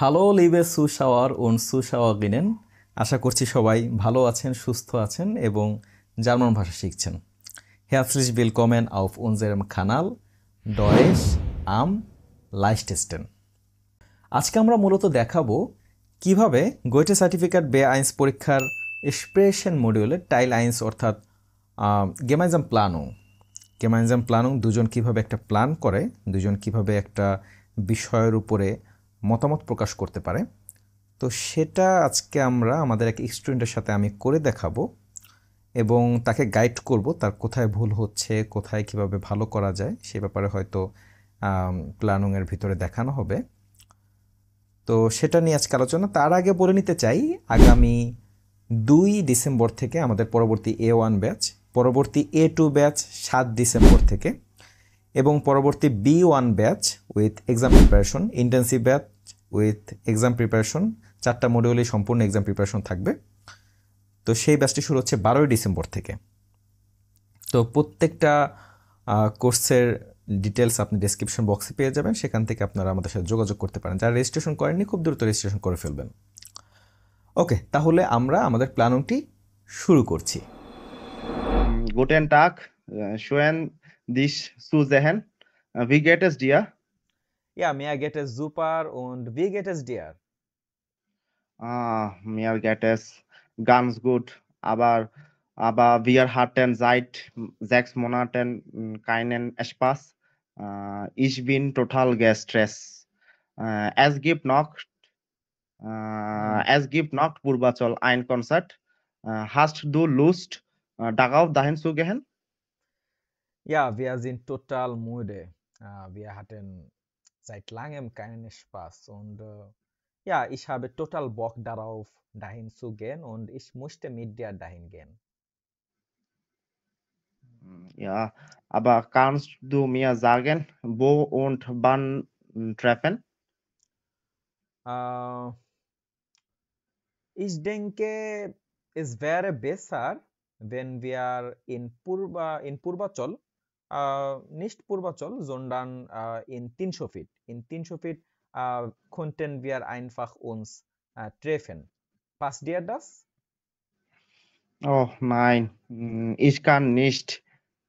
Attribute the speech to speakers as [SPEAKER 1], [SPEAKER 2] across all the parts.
[SPEAKER 1] Hello লিবে সুশাওয়ার und Zuschauerinnen, আশা করছি সবাই ভালো আছেন, সুস্থ আছেন এবং জার্মান ভাষা শিখছেন। Herzlich willkommen auf unserem Kanal Deutsch am leichtesten. আজকে আমরা মূলত দেখাবো কিভাবে গোয়েটে সার্টিফিকেট B1 পরীক্ষার স্প্রেশন মডিউলে টাইল 1 অর্থাৎ গেমাইজাম প্লানুং দুজন কিভাবে একটা প্ল্যান করে, দুজন কিভাবে একটা বিষয়ের উপরে মতামত প্রকাশ করতে পারে। তো সেটা আজকে আমরা আমাদের এক স্টুডেন্টের সাথে আমি করে দেখাবো এবং তাকে গাইড করব তার কোথায় ভুল হচ্ছে, কোথায় কিভাবে ভালো করা যায় সে ব্যাপারে হয়তো প্ল্যানিংয়ের ভিতরে দেখানো হবে। তো সেটা নিয়ে আজকে আলোচনা। তার আগে বলে নিতে চাই, আগামী 2 ডিসেম্বর থেকে আমাদের পরবর্তী A1 ব্যাচ, পরবর্তী A2 ব্যাচ 7 ডিসেম্বর থেকে এবং পরবর্তী B1 batch with exam preparation, intensive batch with exam preparation, 4টা মডিউলে সম্পূর্ণ এক্সাম প্রিপারেশন থাকবে। তো সেই ব্যাচটি শুরু হচ্ছে 12 ডিসেম্বর থেকে। তো প্রত্যেকটা কোর্সের ডিটেলস আপনি ডেসক্রিপশন বক্সে পেয়ে যাবেন, সেখান থেকে আপনারা আমাদের সাথে যোগাযোগ করতে পারেন। যারা রেজিস্ট্রেশন করেননি খুব দ্রুত রেজিস্ট্রেশন করে ফেলবেন। ওকে, তাহলে আমরা আমাদের প্ল্যানিংটি শুরু করছি।
[SPEAKER 2] Guten Tag, schön dich zu sehen. Wie geht es dir?
[SPEAKER 1] Ja, mir geht es super und wie geht es dir?
[SPEAKER 2] Mir geht es ganz gut, aber wir hatten seit 6 Monaten keinen Spaß. Ich bin total gestresst. Es gibt noch Purvachal ein Konzert. Hast du Lust, darauf dahin zu gehen?
[SPEAKER 1] Ja, wir sind total müde. Wir hatten seit langem keinen Spaß und ja, ich habe total Bock darauf, dahin zu gehen und ich möchte mit dir dahin gehen.
[SPEAKER 2] Ja, aber kannst du mir sagen, wo und wann treffen?
[SPEAKER 1] Äh, Ich denke, es wäre besser, wenn wir in Purvachal, nicht Purvachal, sondern in Tinschofit. In Tinschofit könnten wir einfach uns treffen. Passt dir das?
[SPEAKER 2] Oh nein, ich kann nicht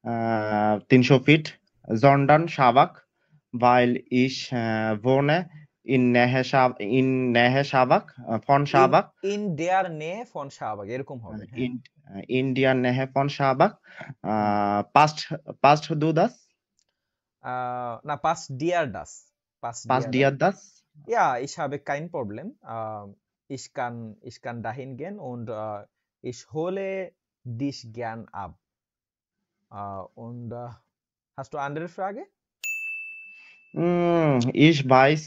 [SPEAKER 2] 300 Feet, sondern Schabak, weil ich wohne in Nähe Schabak, von Schabak,
[SPEAKER 1] In der Nähe von Schabag, এরকম হবে, হ্যাঁ।
[SPEAKER 2] in der Nähe von Schabak. Passt du das?
[SPEAKER 1] Na, passt dir das? Passt dir
[SPEAKER 2] Passt
[SPEAKER 1] das?
[SPEAKER 2] dir das?
[SPEAKER 1] Ja, ich habe kein Problem. Ich kann dahin gehen und ich hole dich gern ab. Und hast du andere Frage?
[SPEAKER 2] Ich weiß,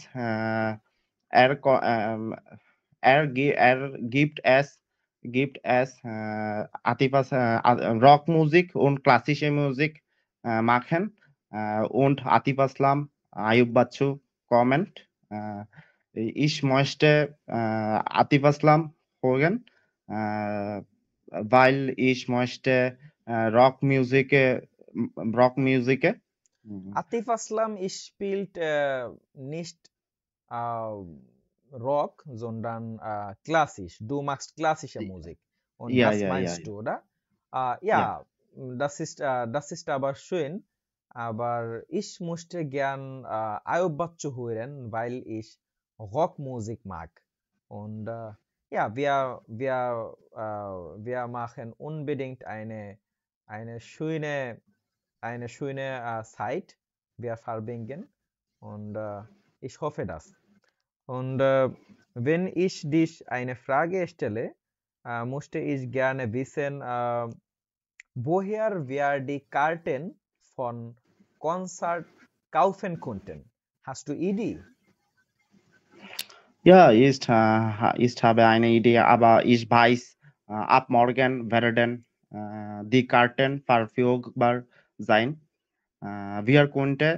[SPEAKER 2] ko- ähm, er gibt es Atifas Rockmusik und klassische Musik machen und Atif Aslam, Ayub Bachchu kommen. Ich möchte Atif Aslam hören, weil ich möchte Rockmusik, Rockmusik.
[SPEAKER 1] Atif Aslam spielt nicht äh, Rock, sondern klassisch. Du magst klassische Musik. Und
[SPEAKER 2] Ja,
[SPEAKER 1] das
[SPEAKER 2] ja, ja,
[SPEAKER 1] meinst
[SPEAKER 2] ja.
[SPEAKER 1] du, oder?
[SPEAKER 2] Ja.
[SPEAKER 1] Ja, das ist aber schön. Aber ich möchte gern Ayub Bachchu hören, weil ich Rockmusik mag. Und ja, wir machen unbedingt eine eine schöne Zeit. Wir verbringen. Und ich hoffe das. Und wenn ich dich eine Frage stelle, möchte ich gerne wissen, woher wir die Karten von Konzert kaufen konnten. Hast du Idee?
[SPEAKER 2] Ja, ich habe eine Idee, aber ich weiß, ab morgen werden die Karten verfügbar sein. Wir konnten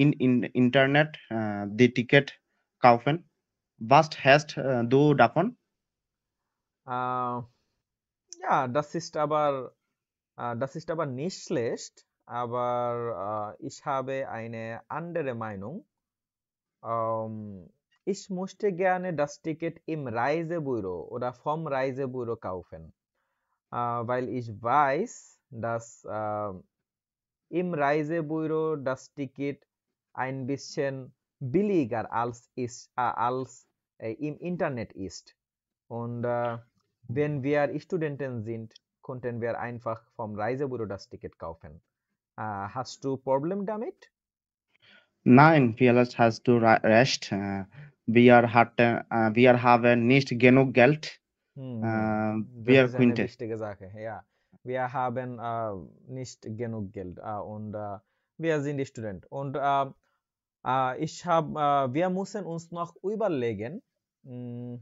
[SPEAKER 2] in Internet die Ticket kaufen. Was hast du davon?
[SPEAKER 1] Äh, ja, das ist aber nicht schlecht, aber ich habe eine andere Meinung. Ähm, Ich möchte gerne das Ticket im Reisebüro oder vom Reisebüro kaufen, weil ich weiß, dass im Reisebüro das Ticket ein bisschen billiger als im Internet ist. Und wenn wir Studenten sind, konnten wir einfach vom Reisebüro das Ticket kaufen. Hast du Problem damit?
[SPEAKER 2] Nein, vielleicht hast du recht. Wir haben nicht genug Geld.
[SPEAKER 1] Das
[SPEAKER 2] Wir
[SPEAKER 1] ist eine
[SPEAKER 2] könnten.
[SPEAKER 1] wichtige Sache. Ja, wir haben nicht genug Geld und wir sind Student. Und wir müssen uns noch überlegen, mh,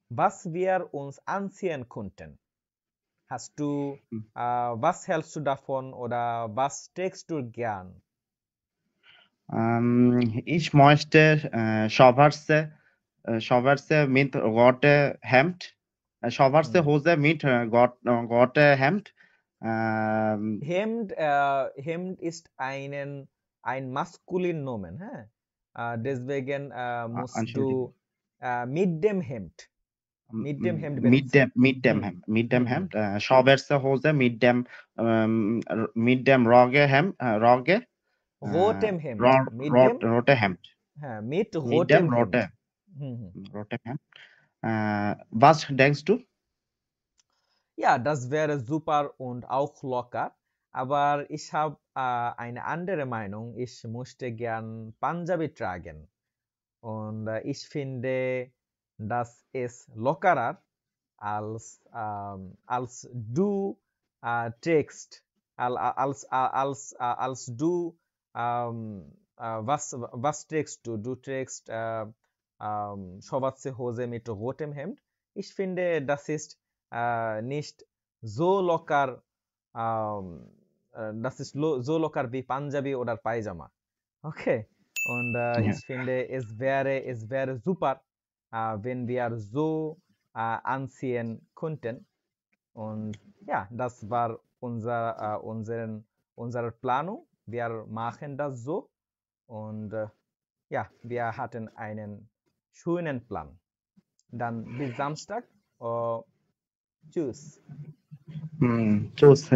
[SPEAKER 1] was wir uns anziehen könnten. Was hältst du davon oder was trägst du gern?
[SPEAKER 2] Ich möchte schwarze mit rote Hemd, schwarze
[SPEAKER 1] Hm.
[SPEAKER 2] Hose mit rote Hemd. Ähm,
[SPEAKER 1] Hemd ist ein maskulin Nomen, hä? Deswegen musst
[SPEAKER 2] Entschuldigung.
[SPEAKER 1] du mit dem Hemd benutzen. Hm.
[SPEAKER 2] Mit dem
[SPEAKER 1] Hm, hm.
[SPEAKER 2] Hemd, schwarze Hose mit dem Roge,
[SPEAKER 1] Rotem Hemd.
[SPEAKER 2] rote Hemd,
[SPEAKER 1] Mit
[SPEAKER 2] mit dem
[SPEAKER 1] rotem Hemd. Hm, hm.
[SPEAKER 2] rote Hemd. Was denkst du?
[SPEAKER 1] Ja, das wäre super und auch locker. Aber ich habe eine andere Meinung. Ich möchte gern Punjabi tragen. Und ich finde, das ist lockerer als du trägst, als du, was trägst du? Du trägst schwarze Hose mit rotem Hemd. Ich finde, das ist nicht so locker, so locker wie Punjabi oder Pyjama. Okay. Und
[SPEAKER 2] Ja.
[SPEAKER 1] ich finde, es wäre super, wenn wir so anziehen könnten. Und ja, das war unsere Planung. Wir machen das so. Und ja, wir hatten einen schönen Plan. Dann bis Samstag. Tschüss.
[SPEAKER 2] Tschüss.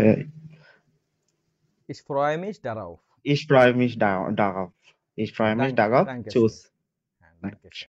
[SPEAKER 1] Ich freue mich darauf.
[SPEAKER 2] Ich freue mich darauf. Ich freue mich
[SPEAKER 1] Danke,
[SPEAKER 2] darauf.
[SPEAKER 1] danke schön.
[SPEAKER 2] Tschüss.
[SPEAKER 1] Ja, danke schön.